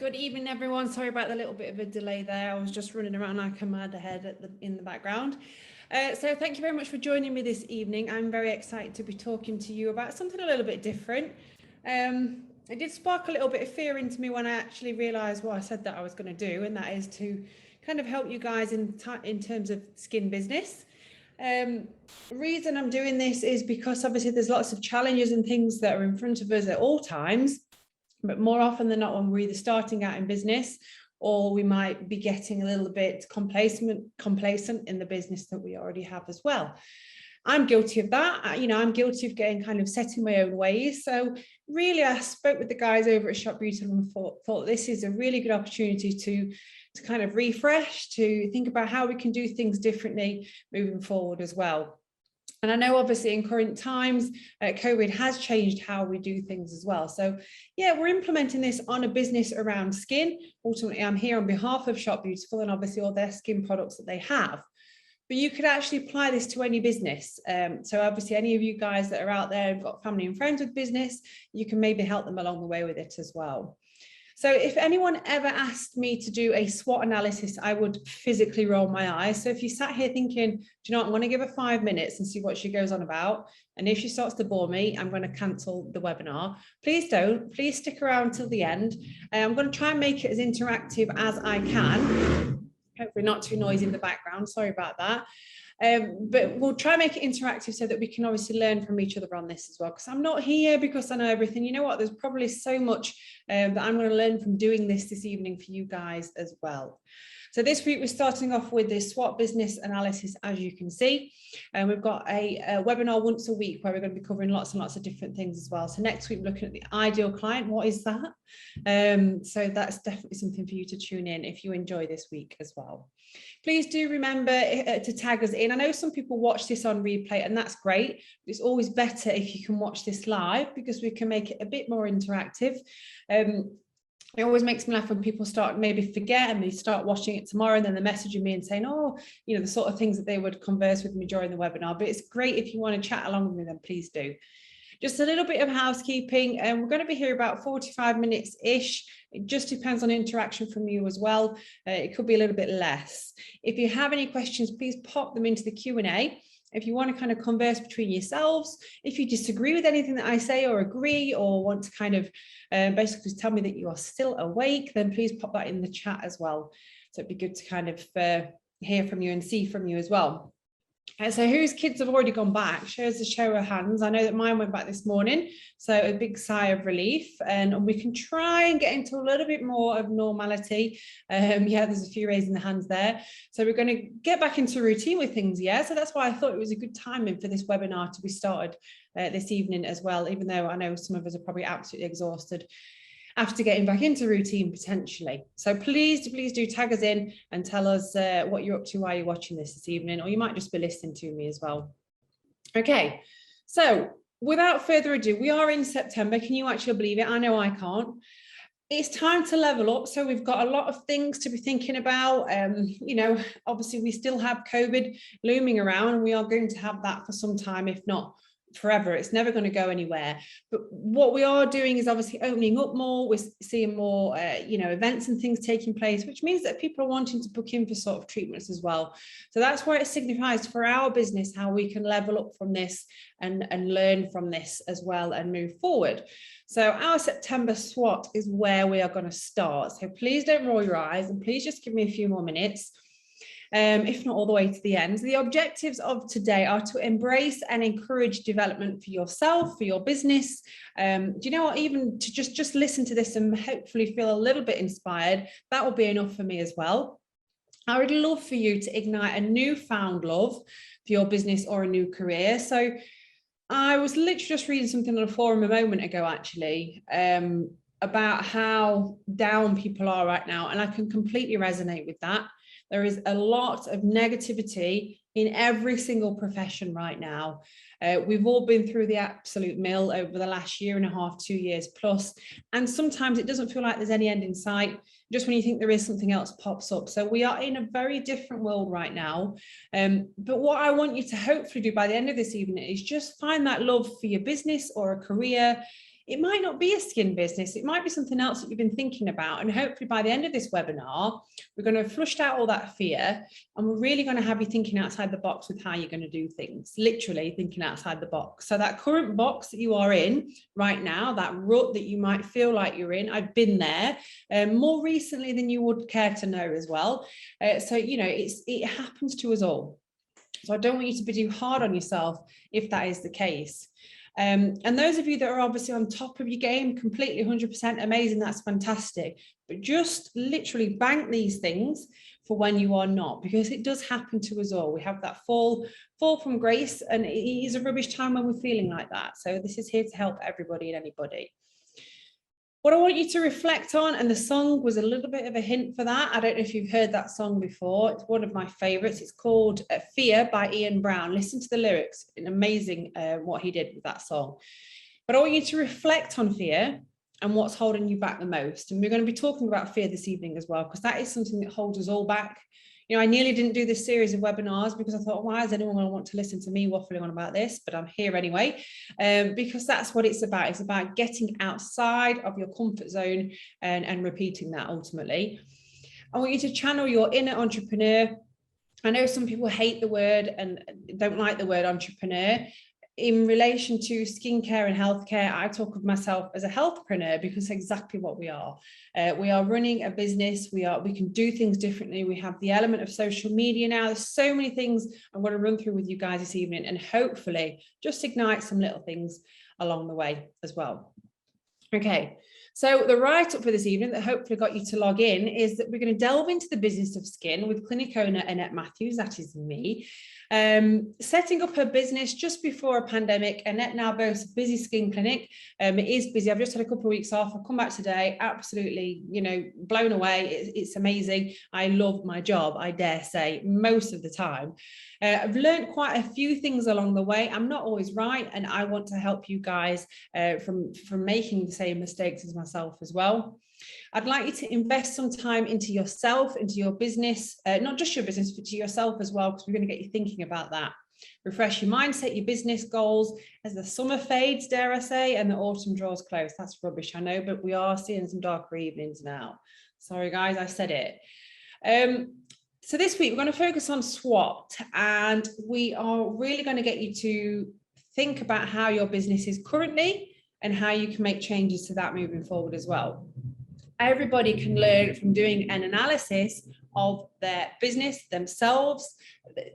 Good evening, everyone. Sorry about the little bit of a delay there. I was just running around like a mad ahead in the background. So thank you very much for joining me this evening. I'm very excited to be talking to you about something a little bit different. It did spark a little bit of fear into me when I actually realised what I said that I was going to do, and that is to kind of help you guys in terms of skin business. The reason I'm doing this is because obviously there's lots of challenges and things that are in front of us at all times. But more often than not, when we're either starting out in business or we might be getting a little bit complacent in the business that we already have as well. I'm guilty of that. I'm guilty of getting kind of set in my own ways. So really, I spoke with the guys over at Shop Beautiful and thought this is a really good opportunity to kind of refresh, to think about how we can do things differently moving forward as well. And I know obviously in current times, COVID has changed how we do things as well. So yeah, we're implementing this on a business around skin. Ultimately, I'm here on behalf of Shop Beautiful and obviously all their skin products that they have. But you could actually apply this to any business. So obviously any of you guys that are out there have got family and friends with business, you can maybe help them along the way with it as well. So if anyone ever asked me to do a SWOT analysis, I would physically roll my eyes. So if you sat here thinking, do you know what, I'm going to give her 5 minutes and see what she goes on about. And if she starts to bore me, I'm going to cancel the webinar. Please don't. Please stick around till the end. I'm going to try and make it as interactive as I can. Hopefully not too noisy in the background. Sorry about that. But we'll try and make it interactive so that we can obviously learn from each other on this as well, because I'm not here because I know everything. You know what, there's probably so much that I'm going to learn from doing this evening for you guys as well. So this week we're starting off with this SWOT business analysis, as you can see, and we've got a webinar once a week where we're going to be covering lots and lots of different things as well. So next week we're looking at the ideal client. What is that? So that's definitely something for you to tune in if you enjoy this week as well. Please do remember to tag us in. I know some people watch this on replay and that's great. It's always better if you can watch this live because we can make it a bit more interactive. It always makes me laugh when people start maybe forget and they start watching it tomorrow and then they're messaging me and saying, oh, you know, the sort of things that they would converse with me during the webinar. But it's great if you want to chat along with me, then please do. Just a little bit of housekeeping, and we're going to be here about 45 minutes-ish. It just depends on interaction from you as well. It could be a little bit less. If you have any questions, please pop them into the Q&A. If you want to kind of converse between yourselves, if you disagree with anything that I say or agree or want to kind of basically tell me that you are still awake, then please pop that in the chat as well. So it'd be good to kind of hear from you and see from you as well. So whose kids have already gone back? Shows a show of hands. I know that mine went back this morning, so a big sigh of relief, and we can try and get into a little bit more of normality. Yeah, there's a few raising the hands there. So we're going to get back into routine with things, yeah. So that's why I thought it was a good timing for this webinar to be started this evening as well, even though I know some of us are probably absolutely exhausted after getting back into routine potentially. So please do tag us in and tell us what you're up to while you're watching this evening, or you might just be listening to me as well. Okay, so without further ado, we are in September. Can you actually believe it? I know I can't. It's time to level up. So we've got a lot of things to be thinking about. You know, obviously we still have COVID looming around, and we are going to have that for some time, if not forever. It's never going to go anywhere. But what we are doing is obviously opening up more. We're seeing more you know, events and things taking place, which means that people are wanting to book in for sort of treatments as well. So that's where it signifies for our business how we can level up from this and learn from this as well and move forward. So our September SWOT is where we are going to start. So please don't roll your eyes and please just give me a few more minutes. If not all the way to the end. The objectives of today are to embrace and encourage development for yourself, for your business. Do you know what, even to just listen to this and hopefully feel a little bit inspired, that will be enough for me as well. I would love for you to ignite a newfound love for your business or a new career. So I was literally just reading something on a forum a moment ago, actually, about how down people are right now. And I can completely resonate with that. There is a lot of negativity in every single profession right now. We've all been through the absolute mill over the last year and a half, 2 years plus, and sometimes it doesn't feel like there's any end in sight. Just when you think there is, something else pops up. So we are in a very different world right now. But what I want you to hopefully do by the end of this evening is just find that love for your business or a career. it might not be a skin business. It might be something else that you've been thinking about. And hopefully by the end of this webinar, we're going to have flushed out all that fear, and we're really going to have you thinking outside the box with how you're going to do things, literally thinking outside the box. So that current box that you are in right now, that rut that you might feel like you're in, I've been there more recently than you would care to know as well. So, you know, it happens to us all. So I don't want you to be too hard on yourself if that is the case. And those of you that are obviously on top of your game, completely 100% amazing, that's fantastic. But just literally bank these things for when you are not, because it does happen to us all. We have that fall from grace, and it is a rubbish time when we're feeling like that. So this is here to help everybody and anybody. What I want you to reflect on, and the song was a little bit of a hint for that. I don't know if you've heard that song before. It's one of my favorites. It's called Fear by Ian Brown. Listen to the lyrics. It's amazing what he did with that song. But I want you to reflect on fear and what's holding you back the most. And we're going to be talking about fear this evening as well, because that is something that holds us all back. You know, I nearly didn't do this series of webinars because I thought, why is anyone going to want to listen to me waffling on about this? But I'm here anyway, because that's what it's about. It's about getting outside of your comfort zone and repeating that ultimately. I want you to channel your inner entrepreneur. I know some people hate the word and don't like the word entrepreneur. In relation to skincare and healthcare, I talk of myself as a healthpreneur, because exactly what we are. We are running a business. We can do things differently. We have the element of social media now. There's so many things I'm going to run through with you guys this evening, and hopefully just ignite some little things along the way as well. Okay, so the write-up for this evening that hopefully got you to log in is that we're going to delve into the business of skin with clinic owner Annette Matthews, that is me. Setting up her business just before a pandemic. Annette now boasts a busy skin clinic. It is busy. I've just had a couple of weeks off. I've come back today, absolutely, you know, blown away. It's amazing. I love my job, I dare say, most of the time. I've learned quite a few things along the way. I'm not always right, and I want to help you guys from making the same mistakes as myself as well. I'd like you to invest some time into yourself, into your business, not just your business, but to yourself as well, because we're going to get you thinking about that. Refresh your mindset, your business goals as the summer fades, dare I say, and the autumn draws close. That's rubbish, I know, but we are seeing some darker evenings now. Sorry, guys, I said it. So this week, we're going to focus on SWOT, and we are really going to get you to think about how your business is currently and how you can make changes to that moving forward as well. Everybody can learn from doing an analysis of their business, themselves,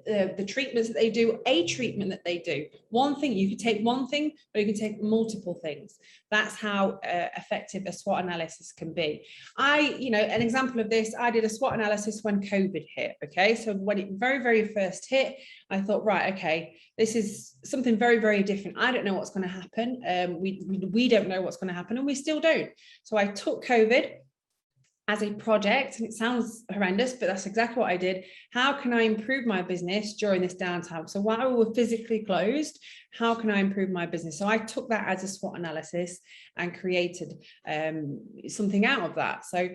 the treatments that they do, a treatment that they do. One thing, you can take one thing, or you can take multiple things. That's how effective a SWOT analysis can be. An example of this, I did a SWOT analysis when COVID hit, okay? So when it very, very first hit, I thought, right, okay, this is something very, very different. I don't know what's going to happen. We don't know what's going to happen, and we still don't. So I took COVID as a project, and it sounds horrendous, but that's exactly what I did. How can I improve my business during this downtime? So while we were physically closed, how can I improve my business? So I took that as a SWOT analysis and created something out of that. So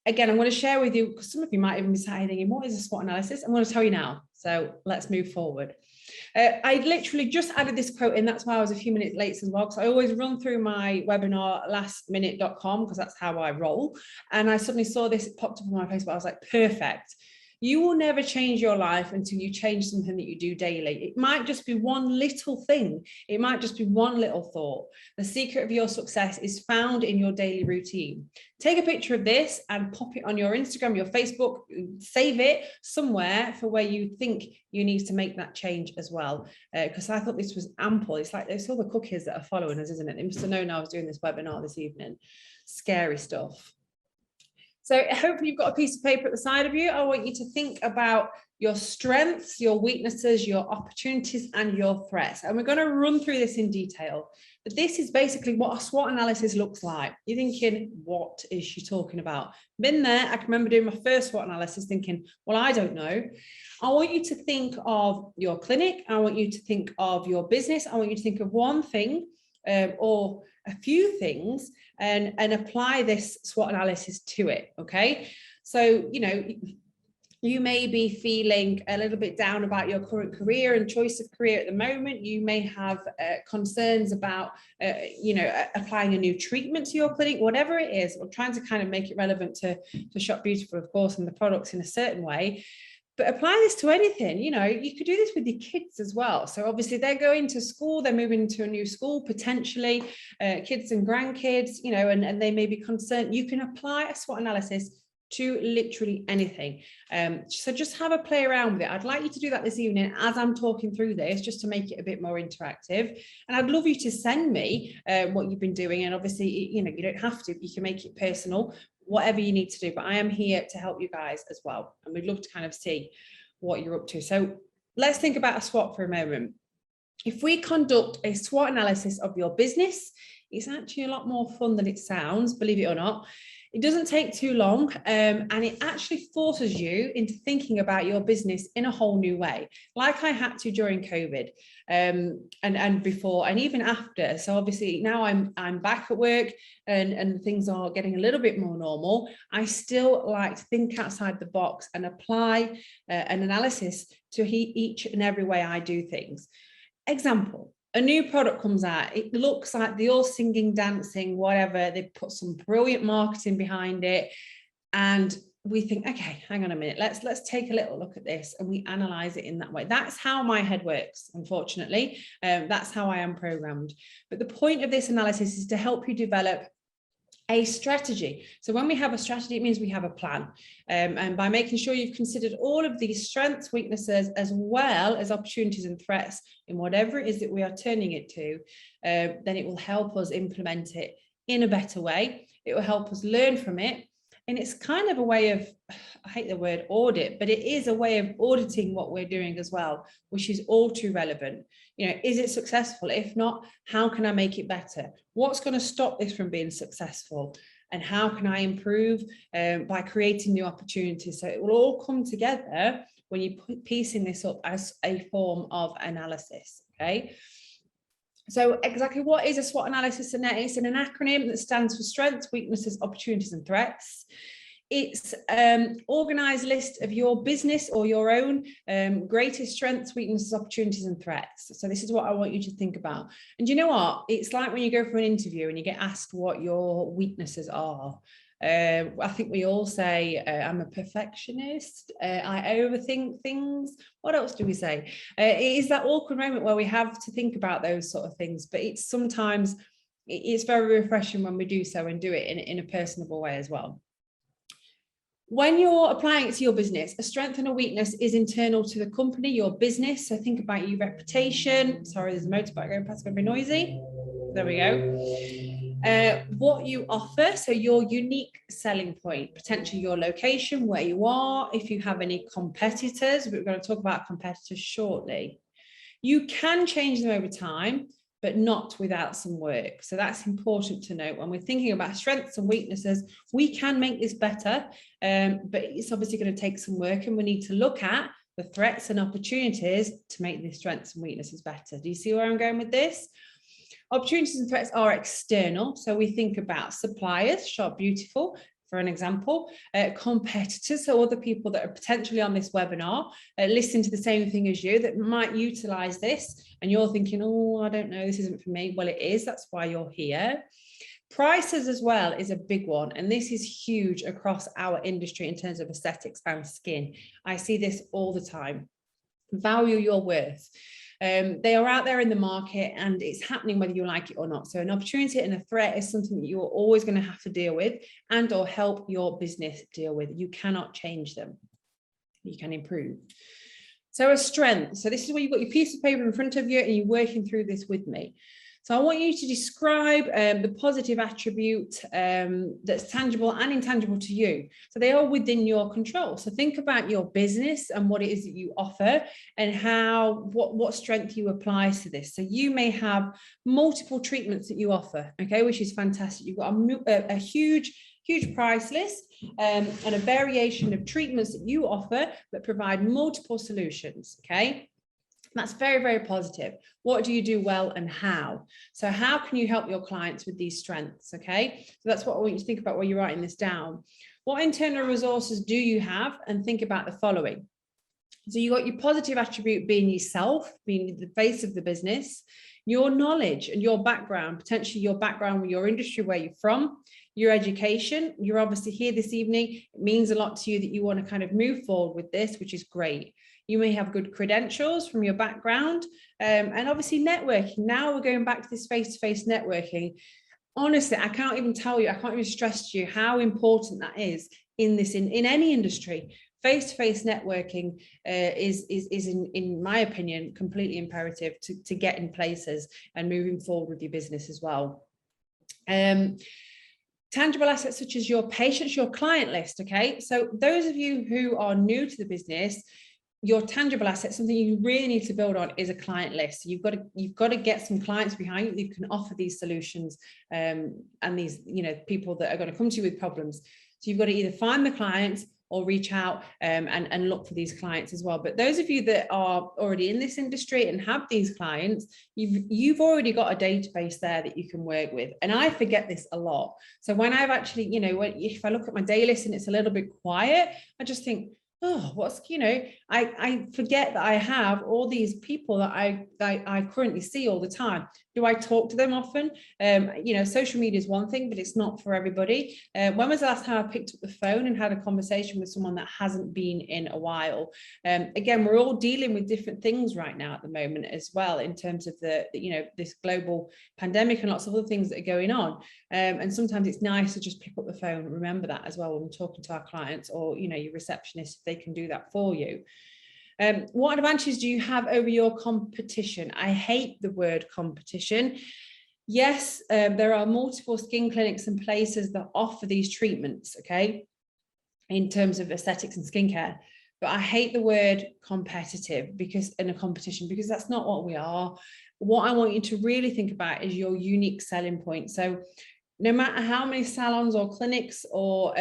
again, I'm going to share with you, because some of you might even be thinking, what is a SWOT analysis? I'm going to tell you now. So let's move forward. I literally just added this quote in. That's why I was a few minutes late as well, because I always run through my webinar lastminute.com, because that's how I roll. And I suddenly saw this, it popped up on my Facebook. I was like, perfect. You will never change your life until you change something that you do daily. It might just be one little thing. It might just be one little thought. The secret of your success is found in your daily routine. Take a picture of this and pop it on your Instagram, your Facebook, save it somewhere for where you think you need to make that change as well. Because I thought this was ample. It's like there's all the cookies that are following us, isn't it? They must have known I was doing this webinar this evening. Scary stuff. So hopefully you've got a piece of paper at the side of you. I want you to think about your strengths, your weaknesses, your opportunities, and your threats. And we're going to run through this in detail. But this is basically what a SWOT analysis looks like. You're thinking, what is she talking about? Been there. I can remember doing my first SWOT analysis thinking, well, I don't know. I want you to think of your clinic. I want you to think of your business. I want you to think of one thing or a few things and apply this SWOT analysis to it. Okay. So, you know, You may be feeling a little bit down about your current career and choice of career at the moment. You may have concerns about, applying a new treatment to your clinic, whatever it is, or trying to kind of make it relevant to Shop Beautiful, of course, and the products in a certain way. But apply this to anything. You could do this with your kids as well. So obviously they're going to school, they're moving to a new school, potentially kids and grandkids, and they may be concerned. You can apply a SWOT analysis to literally anything. So just have a play around with it. I'd like you to do that this evening as I'm talking through this, just to make it a bit more interactive. And I'd love you to send me what you've been doing. And obviously, you don't have to, you can make it personal, whatever you need to do, but I am here to help you guys as well. And we'd love to kind of see what you're up to. So let's think about a SWOT for a moment. If we conduct a SWOT analysis of your business, it's actually a lot more fun than it sounds, believe it or not. It doesn't take too long, and it actually forces you into thinking about your business in a whole new way, like I had to during COVID, and before and even after. So obviously now I'm back at work and things are getting a little bit more normal. I still like to think outside the box and apply an analysis to each and every way I do things. Example. A new product comes out, it looks like they're all singing, dancing, whatever, they put some brilliant marketing behind it, and we think, okay, hang on a minute, let's take a little look at this, and we analyze it in that way. That's how my head works, unfortunately. That's how I am programmed. But the point of this analysis is to help you develop a strategy. So when we have a strategy, it means we have a plan. And by making sure you've considered all of these strengths, weaknesses, as well as opportunities and threats in whatever it is that we are turning it to, then it will help us implement it in a better way. It will help us learn from it. And it's kind of a way of, I hate the word audit, but it is a way of auditing what we're doing as well, which is all too relevant. Is it successful? If not, how can I make it better? What's going to stop this from being successful? And how can I improve by creating new opportunities? So it will all come together when you're piecing this up as a form of analysis, okay? So exactly what is a SWOT analysis, Annette? It's an acronym that stands for strengths, weaknesses, opportunities, and threats. It's an organized list of your business or your own greatest strengths, weaknesses, opportunities, and threats. So this is what I want you to think about. And you know what? It's like when you go for an interview and you get asked what your weaknesses are. I think we all say, I'm a perfectionist, I overthink things. What else do we say? It is that awkward moment where we have to think about those sort of things, but it's very refreshing when we do so and do it in a personable way as well. When you're applying it to your business, a strength and a weakness is internal to the company, your business. So think about your reputation. Sorry, there's a motorbike going past, going to be noisy. There we go. What you offer, so your unique selling point, potentially your location, where you are, if you have any competitors. We're going to talk about competitors shortly. You can change them over time, but not without some work. So that's important to note. When we're thinking about strengths and weaknesses, we can make this better, but it's obviously going to take some work, and we need to look at the threats and opportunities to make these strengths and weaknesses better. Do you see where I'm going with this? Opportunities and threats are external. So we think about suppliers, Shop Beautiful, for an example, competitors, so other people that are potentially on this webinar, listening to the same thing as you, that might utilize this, and you're thinking, oh, I don't know, this isn't for me. Well, it is, that's why you're here. Prices as well is a big one, and this is huge across our industry in terms of aesthetics and skin. I see this all the time. Value your worth. They are out there in the market, and it's happening whether you like it or not. So an opportunity and a threat is something that you're always going to have to deal with and or help your business deal with. You cannot change them. You can improve. So a strength. So this is where you've got your piece of paper in front of you and you're working through this with me. So I want you to describe the positive attribute that's tangible and intangible to you. So they are within your control. So think about your business and what it is that you offer and what strength you apply to this. So you may have multiple treatments that you offer, okay, which is fantastic. You've got a huge price list and a variation of treatments that you offer that provide multiple solutions, okay? That's very, very positive. What do you do well and how? So how can you help your clients with these strengths? Okay, so that's what I want you to think about while you're writing this down. What internal resources do you have? And think about the following. So you got your positive attribute being yourself, being the face of the business, your knowledge and your background, potentially your background with your industry, where you're from, your education. You're obviously here this evening. It means a lot to you that you want to kind of move forward with this, which is great. You may have good credentials from your background, and obviously networking. Now we're going back to this face-to-face networking. Honestly, I can't even tell you, I can't even stress to you how important that is in any industry. Face-to-face networking is in my opinion, completely imperative to get in places and moving forward with your business as well. Tangible assets such as your patients, your client list. Okay, so those of you who are new to the business, your tangible assets, something you really need to build on, is a client list. You've got to get some clients behind you that can offer these solutions, and these, people that are going to come to you with problems. So you've got to either find the clients or reach out and look for these clients as well. But those of you that are already in this industry and have these clients, you've already got a database there that you can work with. And I forget this a lot. So when I've actually, if I look at my day list and it's a little bit quiet, I just think, oh, I forget that I have all these people that I currently see all the time. Do I talk to them often? Social media is one thing, but it's not for everybody. When was the last time I picked up the phone and had a conversation with someone that hasn't been in a while? Again, we're all dealing with different things right now at the moment as well, in terms of this global pandemic and lots of other things that are going on. And sometimes it's nice to just pick up the phone. Remember that as well when we're talking to our clients, or your receptionist, if they can do that for you. What advantages do you have over your competition? I hate the word competition. Yes, there are multiple skin clinics and places that offer these treatments, okay, in terms of aesthetics and skincare. But I hate the word competitive in a competition, because that's not what we are. What I want you to really think about is your unique selling point. So no matter how many salons or clinics or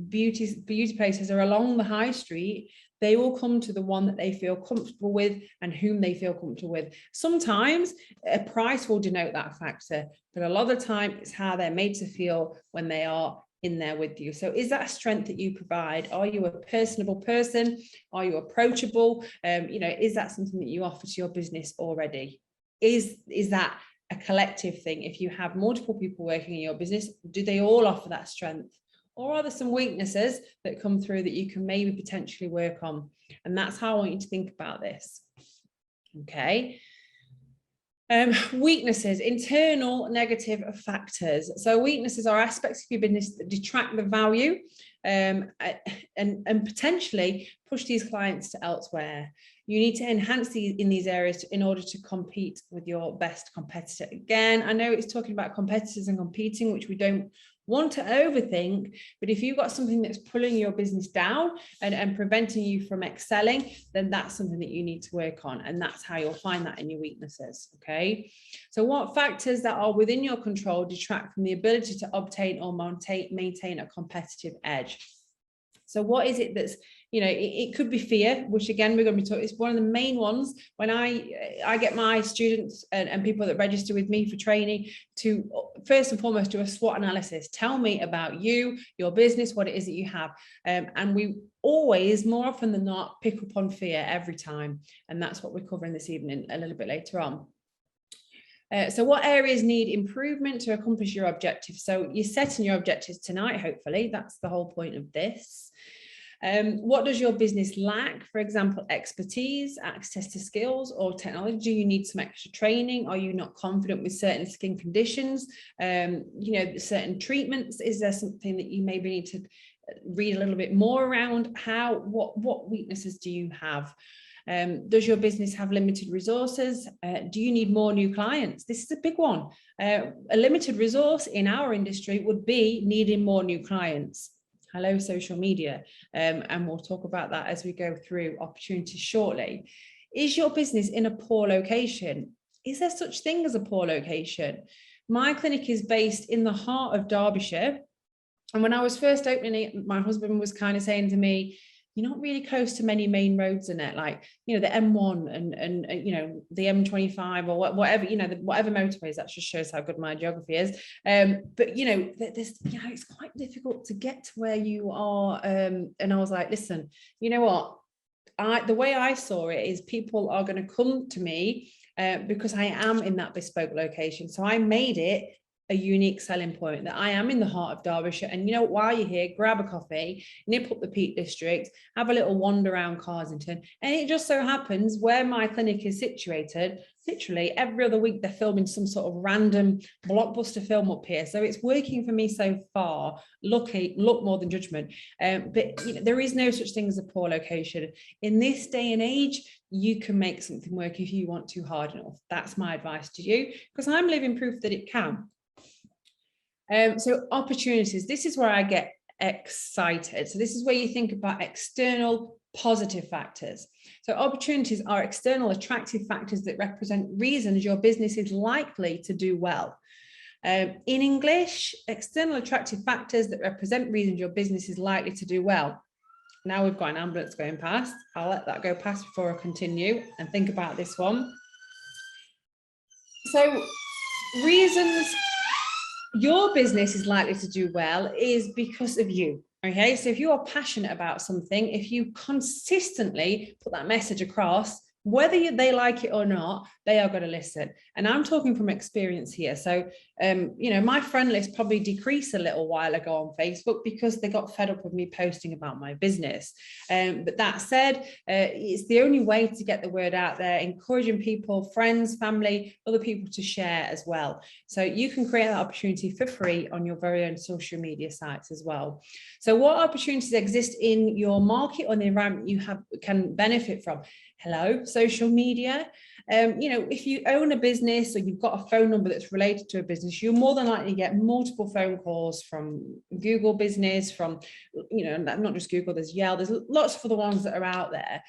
beauty places are along the high street, they will come to the one that they feel comfortable with and whom they feel comfortable with. Sometimes a price will denote that factor, but a lot of the time it's how they're made to feel when they are in there with you. So is that a strength that you provide? Are you a personable person? Are you approachable? Is that something that you offer to your business already? Is that a collective thing? If you have multiple people working in your business, do they all offer that strength? Or are there some weaknesses that come through that you can maybe potentially work on? And that's how I want you to think about this. Okay. Weaknesses, internal negative factors. So weaknesses are aspects of your business that detract the value and potentially push these clients to elsewhere. You need to enhance in these areas in order to compete with your best competitor. Again, I know it's talking about competitors and competing, which we don't want to overthink, but if you've got something that's pulling your business down and preventing you from excelling, then that's something that you need to work on. And that's how you'll find that in your weaknesses. Okay. So what factors that are within your control detract from the ability to obtain or maintain a competitive edge? So what is it that's, it could be fear, which again, we're going to be talking, it's one of the main ones. When I get my students and people that register with me for training to first and foremost do a SWOT analysis. Tell me about you, your business, what it is that you have. And we always, more often than not, pick up on fear every time. And that's what we're covering this evening a little bit later on. So what areas need improvement to accomplish your objectives? So you're setting your objectives tonight, hopefully. That's the whole point of this. What does your business lack? For example, expertise, access to skills or technology. You need some extra training. Are you not confident with certain skin conditions? Certain treatments. Is there something that you maybe need to read a little bit more around? What weaknesses do you have? Does your business have limited resources? Do you need more new clients? This is a big one. A limited resource in our industry would be needing more new clients. Hello, social media. And we'll talk about that as we go through opportunities shortly. Is your business in a poor location? Is there such thing as a poor location? My clinic is based in the heart of Derbyshire. And when I was first opening it, my husband was kind of saying to me, you're not really close to many main roads in it, like, you know, the M1 and you know, the M25 or whatever, you know, whatever motorways. That just shows how good my geography is. But you know, there's, you know, it's quite difficult to get to where you are. And I was like, listen, you know what? The way I saw it is people are going to come to me because I am in that bespoke location. So I made it a unique selling point that I am in the heart of Derbyshire. And you know, while you're here, grab a coffee, nip up the Peak District, have a little wander around Carsington. And it just so happens where my clinic is situated, literally every other week they're filming some sort of random blockbuster film up here. So it's working for me so far. Look more than judgment. But you know, there is no such thing as a poor location. In this day and age, you can make something work if you want to hard enough. That's my advice to you, because I'm living proof that it can. So opportunities, this is where I get excited. So this is where you think about external positive factors. So opportunities are external attractive factors that represent reasons your business is likely to do well. In English, external attractive factors that represent reasons your business is likely to do well. Now we've got an ambulance going past. I'll let that go past before I continue and think about this one. So reasons your business is likely to do well is because of you. Okay, so if you are passionate about something, if you consistently put that message across, whether they like it or not, they are going to listen. And I'm talking from experience here. So, you know, my friend list probably decreased a little while ago on Facebook because they got fed up with me posting about my business. But that said, it's the only way to get the word out there, encouraging people, friends, family, other people to share as well. So you can create that opportunity for free on your very own social media sites as well. So what opportunities exist in your market or the environment you can benefit from? Hello, social media. You know, if you own a business or you've got a phone number that's related to a business, you're more than likely to get multiple phone calls from Google Business, from, you know, not just Google, there's Yelp, there's lots of other ones that are out there.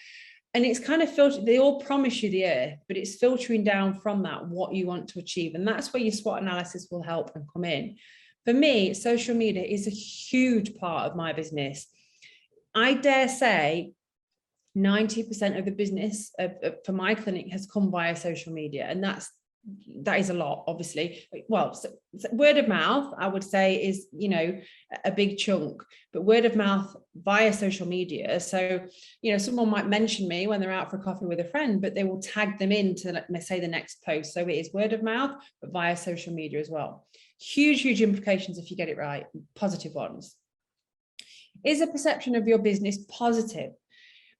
And it's kind of filtered, they all promise you the earth, but it's filtering down from that what you want to achieve. And that's where your SWOT analysis will help and come in. For me, social media is a huge part of my business. I dare say 90% of the business for my clinic has come via social media, and that is a lot, obviously. Well, so word of mouth, I would say, is, you know, a big chunk, but word of mouth via social media. So, you know, someone might mention me when they're out for coffee with a friend, but they will tag them into, let's say, the next post. So it is word of mouth, but via social media as well. Huge implications if you get it right, positive ones. Is the perception of your business positive?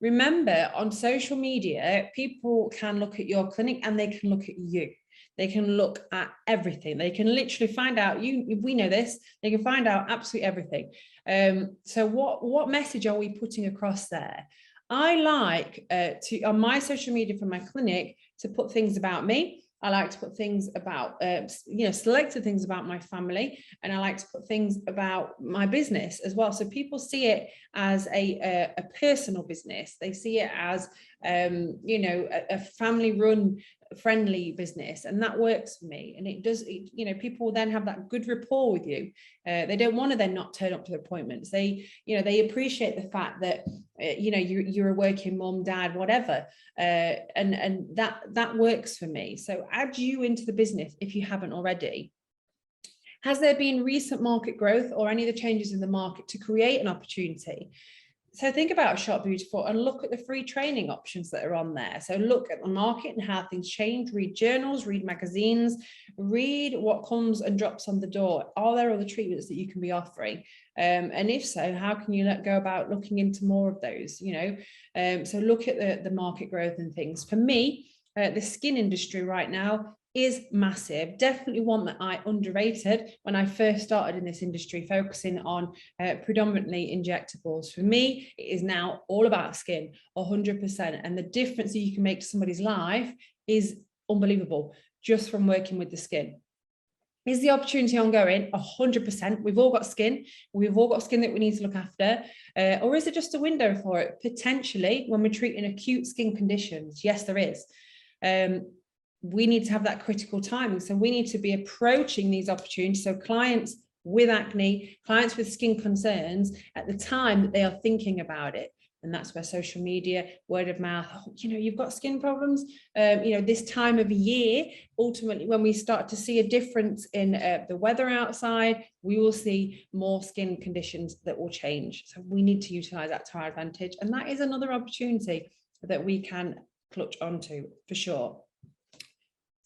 Remember, on social media, people can look at your clinic and they can look at you. They can look at everything. They can literally find out, we know this, they can find out absolutely everything. So what message are we putting across there? I like on my social media for my clinic to put things about me. I like to put things about, you know, selected things about my family, and I like to put things about my business as well. So people see it as a personal business. They see it as, you know, a family-run, friendly business, and that works for me. And it does, you know, people then have that good rapport with you. They don't want to then not turn up to the appointments. They, you know, they appreciate the fact that, you know, you're a working mom, dad, whatever, and that works for me. So add you into the business if you haven't already. Has there been recent market growth or any of the changes in the market to create an opportunity? So think about Shop Beautiful and look at the free training options that are on there. So look at the market and how things change, read journals, read magazines, read what comes and drops on the door. Are there other treatments that you can be offering? And if so, how can you go about looking into more of those, you know? So look at the market growth and things. For me, the skin industry right now is massive. Definitely one that I underrated when I first started in this industry, focusing on predominantly injectables. For me, it is now all about skin, 100%. And the difference that you can make to somebody's life is unbelievable just from working with the skin. Is the opportunity ongoing? 100%. We've all got skin. We've all got skin that we need to look after. Or is it just a window for it? Potentially, when we're treating acute skin conditions. Yes, there is. We need to have that critical timing. So we need to be approaching these opportunities. So clients with acne, clients with skin concerns at the time that they are thinking about it. And that's where social media, word of mouth, you've got skin problems, this time of year, ultimately, when we start to see a difference in the weather outside, we will see more skin conditions that will change. So we need to utilize that to our advantage. And that is another opportunity that we can clutch onto for sure.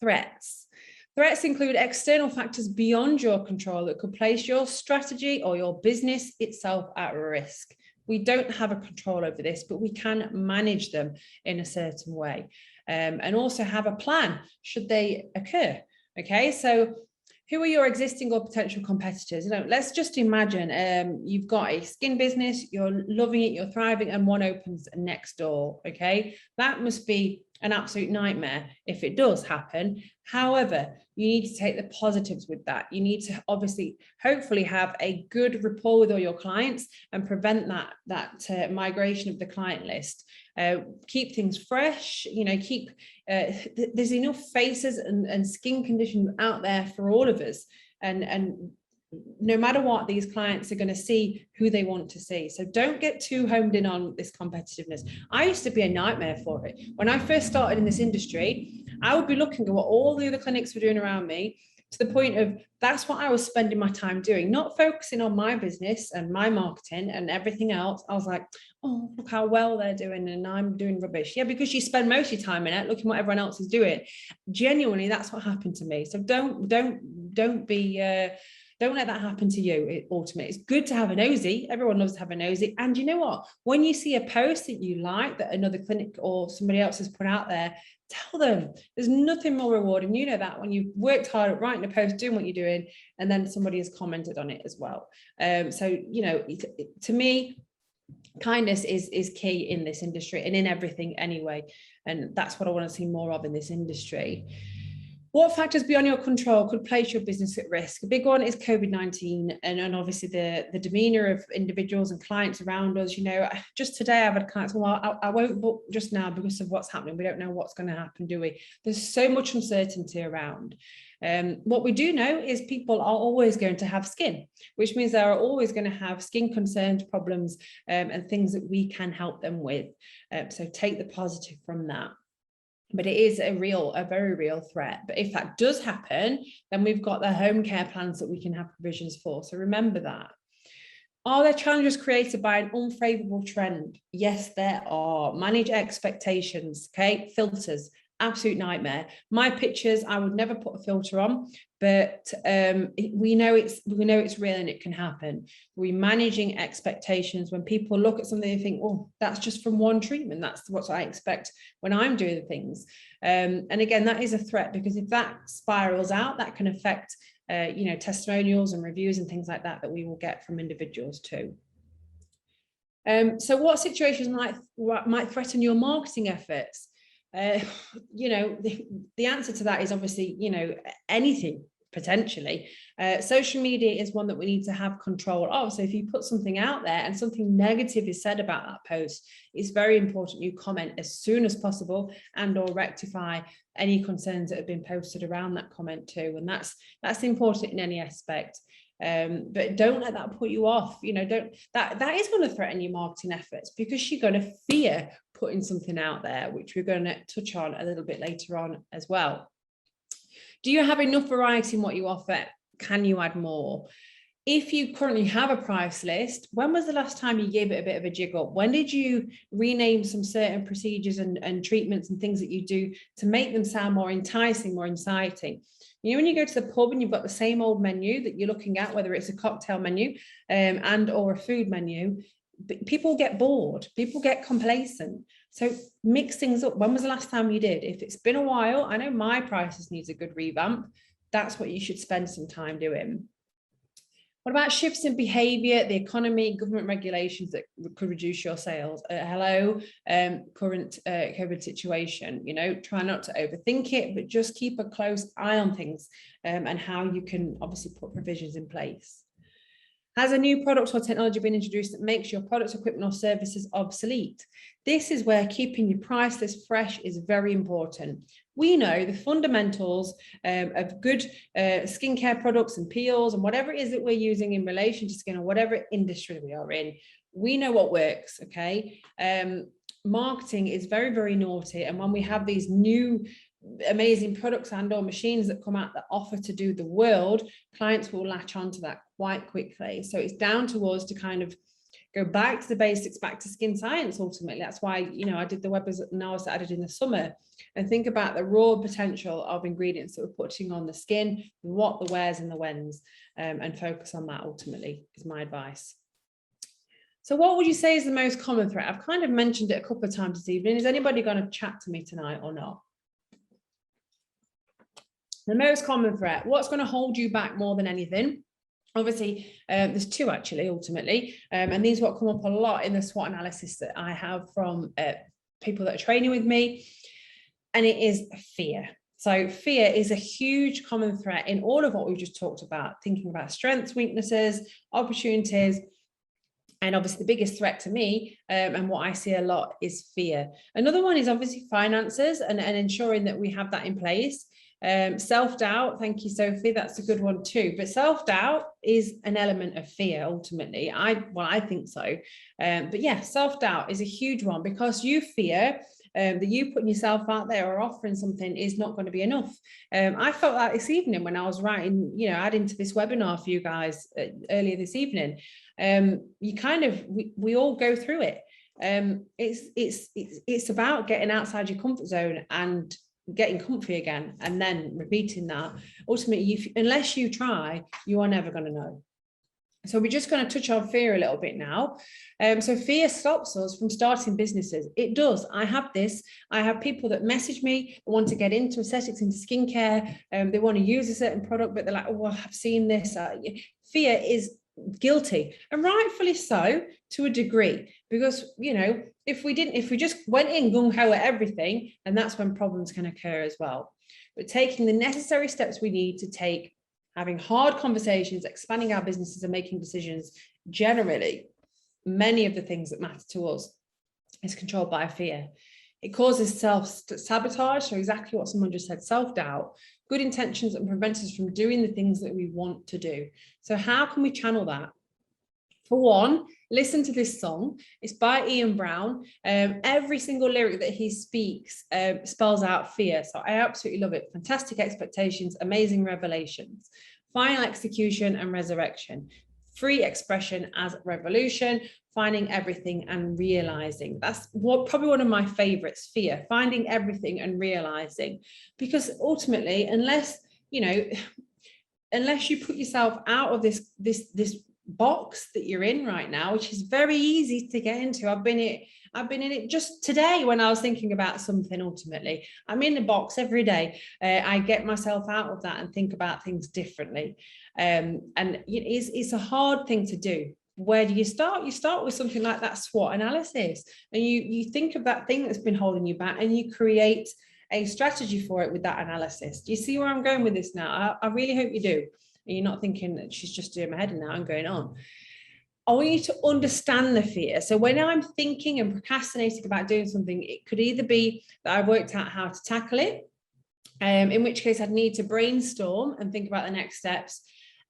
Threats. Threats include external factors beyond your control that could place your strategy or your business itself at risk. We don't have a control over this, but we can manage them in a certain way, and also have a plan should they occur. Okay, so who are your existing or potential competitors? Let's just imagine you've got a skin business, you're loving it, you're thriving, and one opens next door. Okay, that must be an absolute nightmare if it does happen. However, you need to take the positives with that. You need to obviously, hopefully, have a good rapport with all your clients and prevent that migration of the client list. Keep things fresh. There's enough faces and skin conditions out there for all of us, and no matter what, these clients are going to see who they want to see. So don't get too homed in on this competitiveness. I used to be a nightmare for it. When I first started in this industry, I would be looking at what all the other clinics were doing around me, to the point of that's what I was spending my time doing, not focusing on my business and my marketing and everything else. I was like, oh, look how well they're doing and I'm doing rubbish. Yeah, because you spend most of your time in it looking what everyone else is doing. Genuinely, that's what happened to me. So don't let that happen to you. Ultimately, it's good to have a nosy. Everyone loves to have a nosy. And you know what? When you see a post that you like that another clinic or somebody else has put out there, tell them. There's nothing more rewarding. You know that when you've worked hard at writing a post, doing what you're doing, and then somebody has commented on it as well. To me, kindness is key in this industry and in everything anyway. And that's what I want to see more of in this industry. What factors beyond your control could place your business at risk? A big one is COVID-19 and obviously the demeanor of individuals and clients around us. Just today I've had clients, well, I won't book just now because of what's happening. We don't know what's going to happen, do we? There's so much uncertainty around. What we do know is people are always going to have skin, which means they are always going to have skin concerns, problems, and things that we can help them with. So take the positive from that. But it is a very real threat. But if that does happen, then we've got the home care plans that we can have provisions for. So remember that. Are there challenges created by an unfavorable trend? Yes, there are. Manage expectations, okay? Filters, absolute nightmare. My pictures, I would never put a filter on, but we know it's real and it can happen. We're managing expectations. When people look at something, they think, oh, that's just from one treatment. That's what I expect when I'm doing things. And again, that is a threat, because if that spirals out, that can affect testimonials and reviews and things like that we will get from individuals too. So what situations might threaten your marketing efforts? The answer to that is obviously, anything potentially. Social media is one that we need to have control of. So if you put something out there and something negative is said about that post, it's very important you comment as soon as possible and or rectify any concerns that have been posted around that comment too. And that's important in any aspect. But don't let that put you off. That is going to threaten your marketing efforts, because you're going to fear putting something out there, which we're going to touch on a little bit later on as well. Do you have enough variety in what you offer? Can you add more? If you currently have a price list, when was the last time you gave it a bit of a jig up? When did you rename some certain procedures and treatments and things that you do to make them sound more enticing, more inciting? When you go to the pub and you've got the same old menu that you're looking at, whether it's a cocktail menu and or a food menu, people get bored, people get complacent. So mix things up. When was the last time you did? If it's been a while, I know my prices needs a good revamp. That's what you should spend some time doing. What about shifts in behavior, the economy, government regulations that could reduce your sales? Current COVID situation, try not to overthink it, but just keep a close eye on things and how you can obviously put provisions in place. Has a new product or technology been introduced that makes your products, equipment or services obsolete? This is where keeping your price list fresh is very important. We know the fundamentals of good skincare products and peels and whatever it is that we're using in relation to skin or whatever industry we are in we know what works, okay? Marketing is very, very naughty. And when we have these new amazing products and or machines that come out that offer to do the world, clients will latch onto that quite quickly. So it's down to us to kind of go back to the basics, back to skin science. Ultimately, that's why, you know, I did the webinars that I did in the summer, and think about the raw potential of ingredients that we're putting on the skin, what, the wheres and the whens, and focus on that. Ultimately is my advice. So what would you say is the most common threat? I've kind of mentioned it a couple of times this evening. Is anybody going to chat to me tonight or not? The most common threat, what's going to hold you back more than anything? Obviously, there's two actually, ultimately, and these what come up a lot in the SWOT analysis that I have from people that are training with me, and it is fear. So fear is a huge common threat in all of what we've just talked about, thinking about strengths, weaknesses, opportunities, and obviously the biggest threat to me, and what I see a lot, is fear. Another one is obviously finances and ensuring that we have that in place. Self-doubt, thank you, Sophie, that's a good one too. But self-doubt is an element of fear, ultimately. I think so. But yeah, self-doubt is a huge one, because you fear that you putting yourself out there or offering something is not going to be enough. I felt that this evening when I was writing, you know, adding to this webinar for you guys earlier this evening. You kind of, we all go through it. It's about getting outside your comfort zone and getting comfy again, and then repeating that. Ultimately, unless you try, you are never going to know. So we're just going to touch on fear a little bit now. So fear stops us from starting businesses. It does. I have people that message me, want to get into aesthetics, into skincare. They want to use a certain product, but they're like, oh, I've seen this. Fear is guilty, and rightfully so to a degree, because, you know, if we just went in gung-ho at everything, and that's when problems can occur as well. But taking the necessary steps we need to take, having hard conversations, expanding our businesses and making decisions, generally, many of the things that matter to us is controlled by fear. It causes self-sabotage, so exactly what someone just said, self-doubt, good intentions, and prevents us from doing the things that we want to do. So how can we channel that? For one, listen to this song. It's by Ian Brown. Every single lyric that he speaks spells out fear. So I absolutely love it. Fantastic expectations, amazing revelations, final execution and resurrection, free expression as revolution, finding everything and realizing. That's probably one of my favorites, fear, finding everything and realizing. Because ultimately, unless you put yourself out of this box that you're in right now, which is very easy to get into. I've been in it just today when I was thinking about something. Ultimately, I'm in the box every day. I get myself out of that and think about things differently. And it's a hard thing to do. Where do you start? You start with something like that SWOT analysis, and you think of that thing that's been holding you back, and you create a strategy for it with that analysis. Do you see where I'm going with this now? I really hope you do. And you're not thinking that she's just doing my head in now and going on. I want you to understand the fear. So when I'm thinking and procrastinating about doing something, it could either be that I've worked out how to tackle it, in which case I'd need to brainstorm and think about the next steps,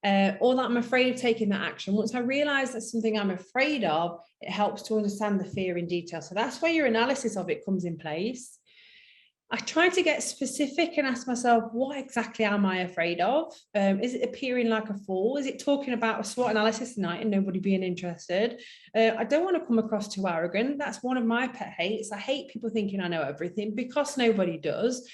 or that I'm afraid of taking that action. Once I realize that's something I'm afraid of, it helps to understand the fear in detail. So that's where your analysis of it comes in place. I try to get specific and ask myself, what exactly am I afraid of? Is it appearing like a fool? Is it talking about a SWOT analysis tonight and nobody being interested? I don't want to come across too arrogant. That's one of my pet hates. I hate people thinking I know everything, because nobody does.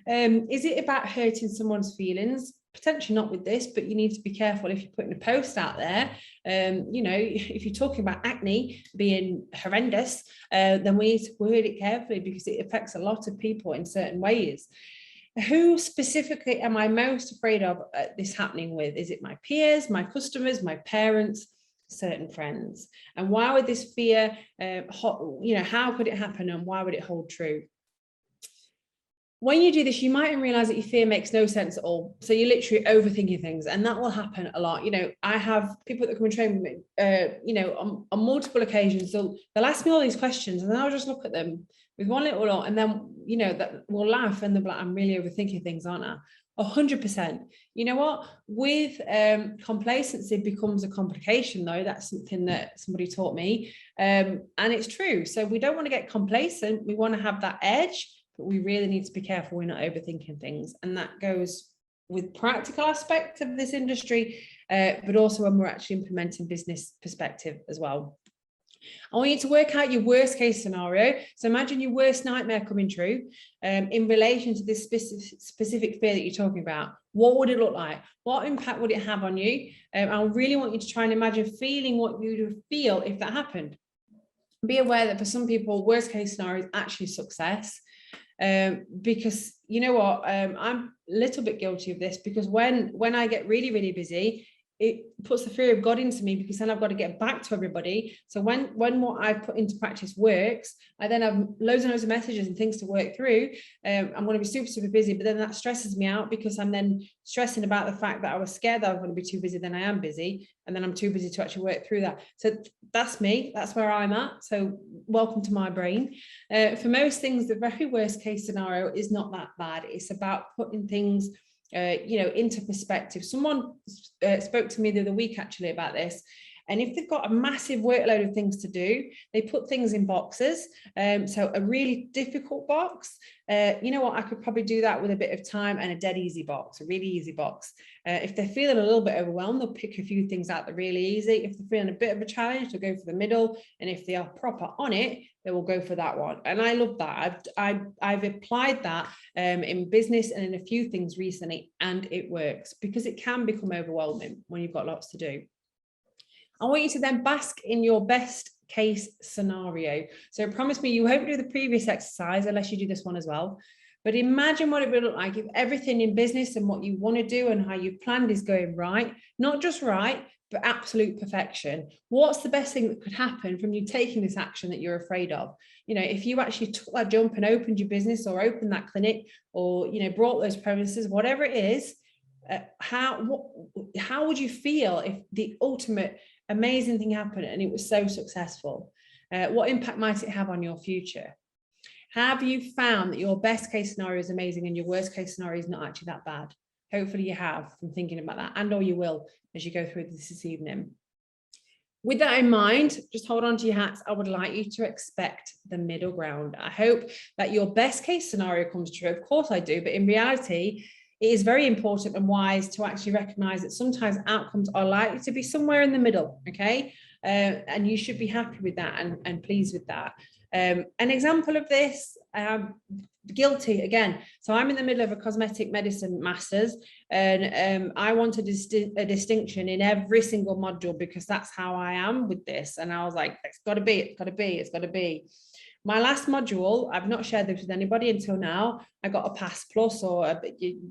Is it about hurting someone's feelings? Potentially not with this, but you need to be careful if you're putting a post out there. If you're talking about acne being horrendous, then we need to word it carefully, because it affects a lot of people in certain ways. Who specifically am I most afraid of this happening with? Is it my peers, my customers, my parents, certain friends? And why would this fear, how could it happen, and why would it hold true? When you do this, you might realize that your fear makes no sense at all. So you're literally overthinking things, and that will happen a lot. I have people that come and train with me, on multiple occasions. They'll ask me all these questions, and then I'll just look at them with one little, and then, that we'll laugh, and they'll be like, I'm really overthinking things, aren't I? 100%. You know what? With complacency becomes a complication, though. That's something that somebody taught me. And it's true. So we don't want to get complacent. We want to have that edge, but we really need to be careful we're not overthinking things. And that goes with practical aspects of this industry, but also when we're actually implementing business perspective as well. I want you to work out your worst case scenario. So imagine your worst nightmare coming true in relation to this specific fear that you're talking about. What would it look like? What impact would it have on you? I really want you to try and imagine feeling what you would feel if that happened. Be aware that for some people, worst case scenario is actually success. Because you know what, I'm a little bit guilty of this, because when I get really, really busy, it puts the fear of God into me, because then I've got to get back to everybody. So when what I put into practice works, I then have loads and loads of messages and things to work through. I'm going to be super, super busy, but then that stresses me out, because I'm then stressing about the fact that I was scared that I'm going to be too busy, then I am busy, and then I'm too busy to actually work through that. So that's me, that's where I'm at. So welcome to my brain. For most things, the very worst case scenario is not that bad. It's about putting things into perspective. Someone spoke to me the other week actually about this, and if they've got a massive workload of things to do, they put things in boxes. So a really difficult box, you know what, I could probably do that with a bit of time, and a dead easy box, a really easy box. If they're feeling a little bit overwhelmed, they'll pick a few things out that are really easy. If they're feeling a bit of a challenge, they'll go for the middle, and if they are proper on it, they will go for that one. And I love that. I've applied that in business and in a few things recently, and it works, because it can become overwhelming when you've got lots to do. I want you to then bask in your best case scenario. So promise me you won't do the previous exercise unless you do this one as well. But imagine what it would look like if everything in business and what you want to do and how you've planned is going right, not just right, but absolute perfection. What's the best thing that could happen from you taking this action that you're afraid of? You know, if you actually took that jump and opened your business, or opened that clinic, or, you know, brought those premises, whatever it is, how would you feel if the ultimate amazing thing happened and it was so successful? What impact might it have on your future? Have you found that your best case scenario is amazing and your worst case scenario is not actually that bad? Hopefully you have, from thinking about that, and or you will as you go through this evening. With that in mind, just hold on to your hats. I would like you to expect the middle ground. I hope that your best case scenario comes true. Of course I do, but in reality, it is very important and wise to actually recognize that sometimes outcomes are likely to be somewhere in the middle, okay? And you should be happy with that and pleased with that. An example of this, guilty again. So I'm in the middle of a cosmetic medicine master's, and I wanted a distinction in every single module, because that's how I am with this. And I was like, it's got to be, it's got to be, it's got to be. My last module, I've not shared this with anybody until now. I got a pass plus, or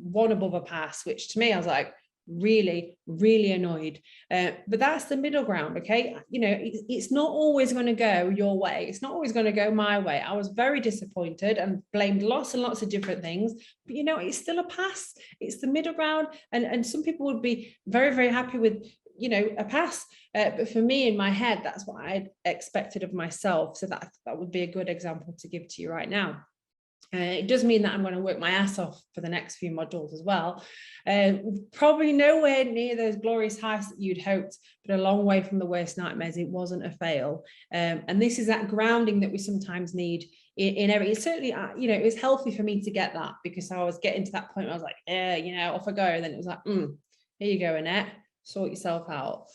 one above a pass, which to me, I was like, really, really annoyed. But that's the middle ground, okay? You know, it's not always going to go your way. It's not always going to go my way. I was very disappointed and blamed lots and lots of different things, but you know, it's still a pass. It's the middle ground. And some people would be very, very happy with, you know, a pass. But for me, in my head, that's what I expected of myself. So that would be a good example to give to you right now. It does mean that I'm going to work my ass off for the next few modules as well. Probably nowhere near those glorious heights that you'd hoped, but a long way from the worst nightmares. It wasn't a fail. And this is that grounding that we sometimes need in every, it's certainly, you know, it was healthy for me to get that, because I was getting to that point where I was like, yeah, you know, off I go. And then it was like, here you go, Annette, sort yourself out.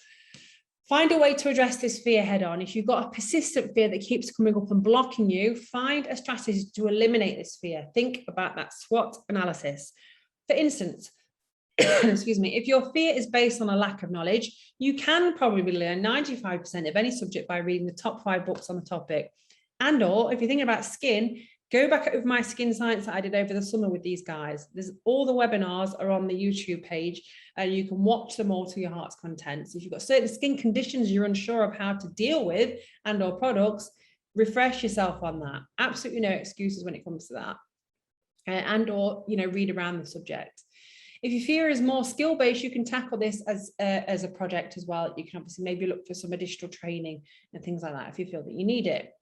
Find a way to address this fear head on. If you've got a persistent fear that keeps coming up and blocking you, find a strategy to eliminate this fear. Think about that SWOT analysis. For instance, excuse me, if your fear is based on a lack of knowledge, you can probably learn 95% of any subject by reading the top 5 books on the topic. And or if you're thinking about skin, go back over my skin science that I did over the summer with these guys. There's all the webinars are on the YouTube page, and you can watch them all to your heart's content. So if you've got certain skin conditions you're unsure of how to deal with, and or products, refresh yourself on that. Absolutely no excuses when it comes to that. And or, you know, read around the subject. If your fear is more skill-based, you can tackle this as a project as well. You can obviously maybe look for some additional training and things like that if you feel that you need it.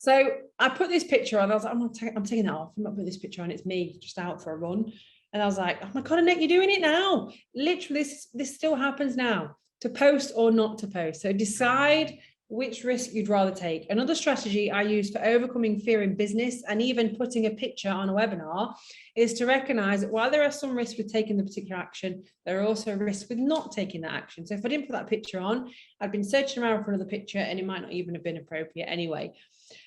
So I put this picture on. I was like, I'm taking that off. I'm not putting this picture on. It's me just out for a run. And I was like, oh my God, Annette, you're doing it now. Literally, this still happens now, to post or not to post. So decide which risk you'd rather take. Another strategy I use for overcoming fear in business and even putting a picture on a webinar is to recognize that while there are some risks with taking the particular action, there are also risks with not taking that action. So if I didn't put that picture on, I'd been searching around for another picture and it might not even have been appropriate anyway.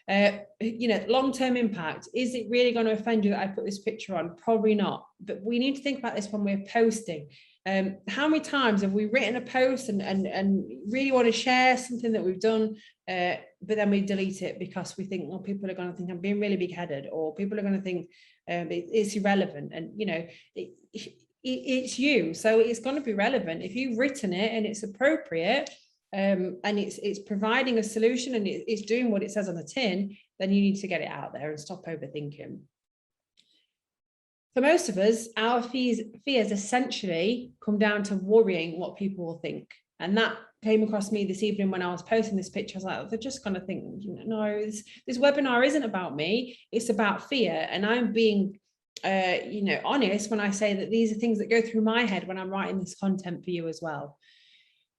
Long-term impact, is it really going to offend you that I put this picture on? Probably not, but we need to think about this when we're posting. How many times have we written a post and really want to share something that we've done, but then we delete it because we think, well, people are going to think I'm being really big-headed, or people are going to think it's irrelevant. And it's you, so it's going to be relevant. If you've written it and it's appropriate, and it's providing a solution and it's doing what it says on the tin, then you need to get it out there and stop overthinking. For most of us, our fears essentially come down to worrying what people will think. And that came across me this evening when I was posting this picture. I was like, they're just going to think, no, this webinar isn't about me. It's about fear. And I'm being, honest when I say that these are things that go through my head when I'm writing this content for you as well.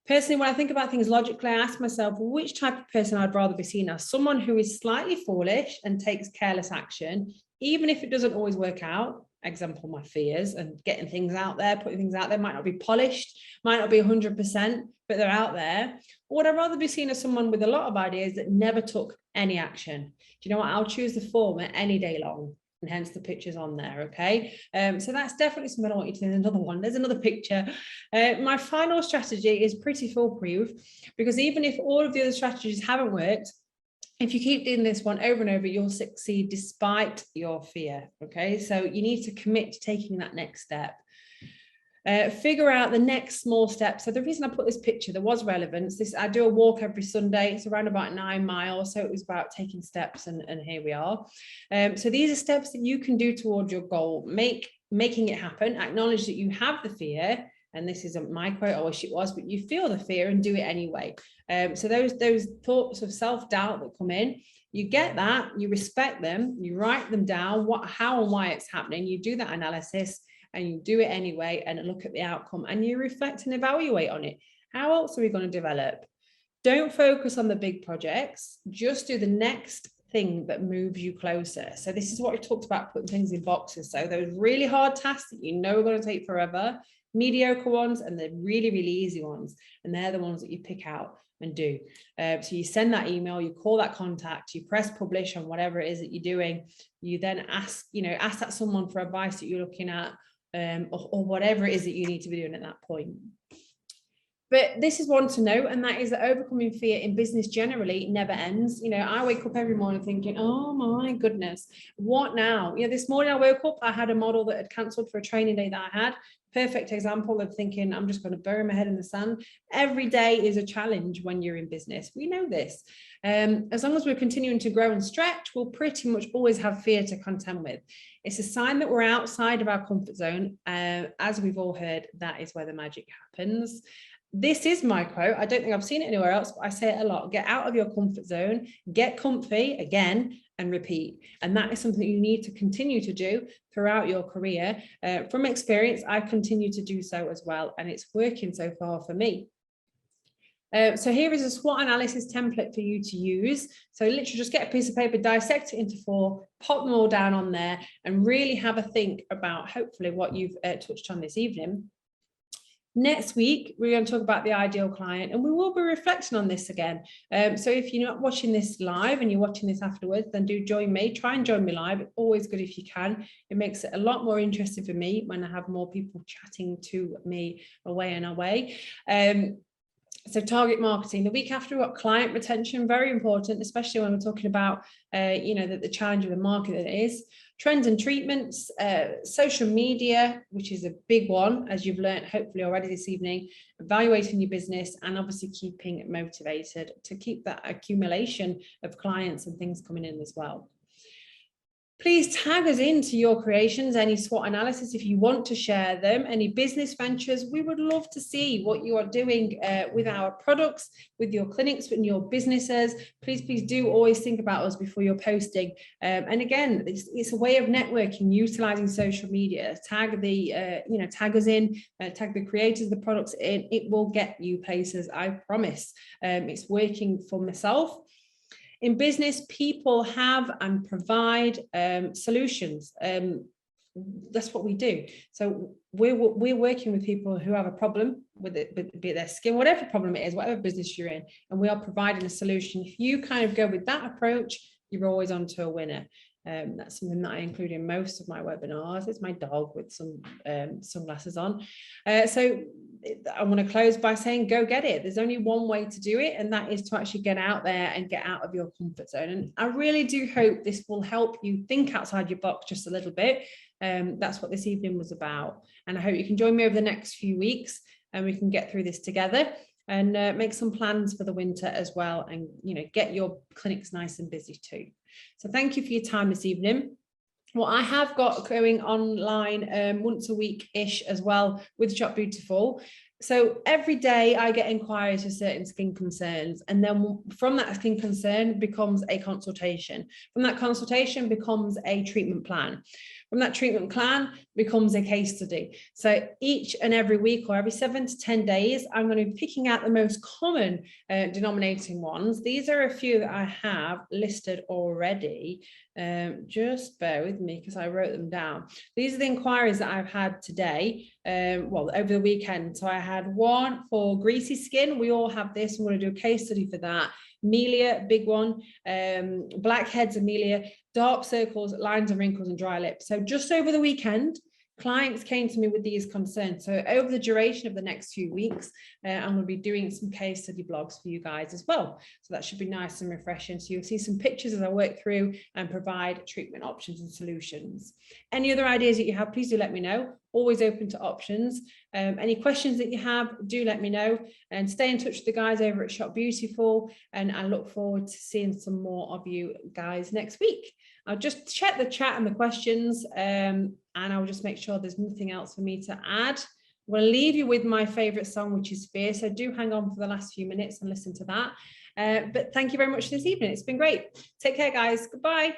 Personally, when I think about things logically, I ask myself which type of person I'd rather be seen as: someone who is slightly foolish and takes careless action, even if it doesn't always work out. Example, my fears and getting things out there, putting things out there might not be polished, might not be 100%, but they're out there. Or would I rather be seen as someone with a lot of ideas that never took any action? Do you know what? I'll choose the former any day long, and hence the pictures on there. Okay, so that's definitely something I want you to know. Another one, there's another picture. My final strategy is pretty foolproof, because even if all of the other strategies haven't worked, if you keep doing this one over and over, you'll succeed despite your fear. Okay, so you need to commit to taking that next step. Figure out the next small step. So the reason I put this picture, there was relevance. I do a walk every Sunday. It's around about 9 miles. So it was about taking steps, and here we are. So these are steps that you can do towards your goal. Making it happen. Acknowledge that you have the fear. And this isn't my quote, I wish it was, but you feel the fear and do it anyway. So those thoughts of self-doubt that come in, you get that, you respect them, you write them down, how and why it's happening. You do that analysis and you do it anyway and look at the outcome and you reflect and evaluate on it. How else are we going to develop? Don't focus on the big projects, just do the next thing that moves you closer. So this is what we talked about, putting things in boxes. So those really hard tasks that you know are going to take forever, mediocre ones, and the really, really easy ones. And they're the ones that you pick out and do. So you send that email, you call that contact, you press publish on whatever it is that you're doing. You then ask that someone for advice that you're looking at, or whatever it is that you need to be doing at that point. But this is one to note, and that is that overcoming fear in business generally never ends. I wake up every morning thinking, oh my goodness, what now? This morning I woke up, I had a model that had cancelled for a training day that I had. Perfect example of thinking, I'm just going to bury my head in the sand. Every day is a challenge when you're in business. We know this. As long as we're continuing to grow and stretch, we'll pretty much always have fear to contend with. It's a sign that we're outside of our comfort zone. As we've all heard, that is where the magic happens. This is my quote. I don't think I've seen it anywhere else, but I say it a lot. Get out of your comfort zone, get comfy again, and repeat. And that is something you need to continue to do throughout your career. From experience, I continue to do so as well, and it's working so far for me. So here is a SWOT analysis template for you to use. So literally just get a piece of paper, dissect it into 4, pop them all down on there, and really have a think about hopefully what you've touched on this evening. Next week, we're going to talk about the ideal client, and we will be reflecting on this again. So if you're not watching this live and you're watching this afterwards, then do join me. Try and join me live. It's always good if you can. It makes it a lot more interesting for me when I have more people chatting to me away and away. So target marketing. The week after, we've got client retention, very important, especially when we're talking about, the challenge of the market that it is. Trends and treatments, social media, which is a big one, as you've learned hopefully already this evening, evaluating your business, and obviously keeping it motivated to keep that accumulation of clients and things coming in as well. Please tag us into your creations, any SWOT analysis if you want to share them, any business ventures. We would love to see what you are doing with our products, with your clinics, with your businesses. Please do always think about us before you're posting. And again, it's a way of networking, utilizing social media. Tag the, tag us in, tag the creators, the products in. It will get you places, I promise. It's working for myself. In business, people have and provide solutions. That's what we do. So we're working with people who have a problem with it, be it their skin, whatever problem it is, whatever business you're in, and we are providing a solution. If you kind of go with that approach, you're always on to a winner. That's something that I include in most of my webinars. It's my dog with some sunglasses on. So I want to close by saying, go get it. There's only one way to do it, and that is to actually get out there and get out of your comfort zone. And I really do hope this will help you think outside your box just a little bit. That's what this evening was about. And I hope you can join me over the next few weeks and we can get through this together and make some plans for the winter as well, and get your clinics nice and busy too. So thank you for your time this evening. What I have got going online once a week-ish as well with Shop Beautiful. So every day I get inquiries for certain skin concerns, and then from that skin concern becomes a consultation. From that consultation becomes a treatment plan. From that treatment plan becomes a case study. So each and every week, or every 7 to 10 days, I'm going to be picking out the most common denominating ones. These are a few that I have listed already. Just bear with me because I wrote them down. These are the inquiries that I've had today, over the weekend. So I had one for greasy skin. We all have this. I'm going to do a case study for that. Amelia, big one. Blackheads, Amelia. Dark circles, lines and wrinkles, and dry lips. So just over the weekend, clients came to me with these concerns. So over the duration of the next few weeks, I'm going to be doing some case study blogs for you guys as well. So that should be nice and refreshing. So you'll see some pictures as I work through and provide treatment options and solutions. Any other ideas that you have, please do let me know. Always open to options. Any questions that you have, do let me know, and stay in touch with the guys over at Shop Beautiful. And I look forward to seeing some more of you guys next week. I'll just check the chat and the questions, and I'll just make sure there's nothing else for me to add. I'm going to leave you with my favorite song, which is Fear. So do hang on for the last few minutes and listen to that. But thank you very much this evening. It's been great. Take care, guys. Goodbye.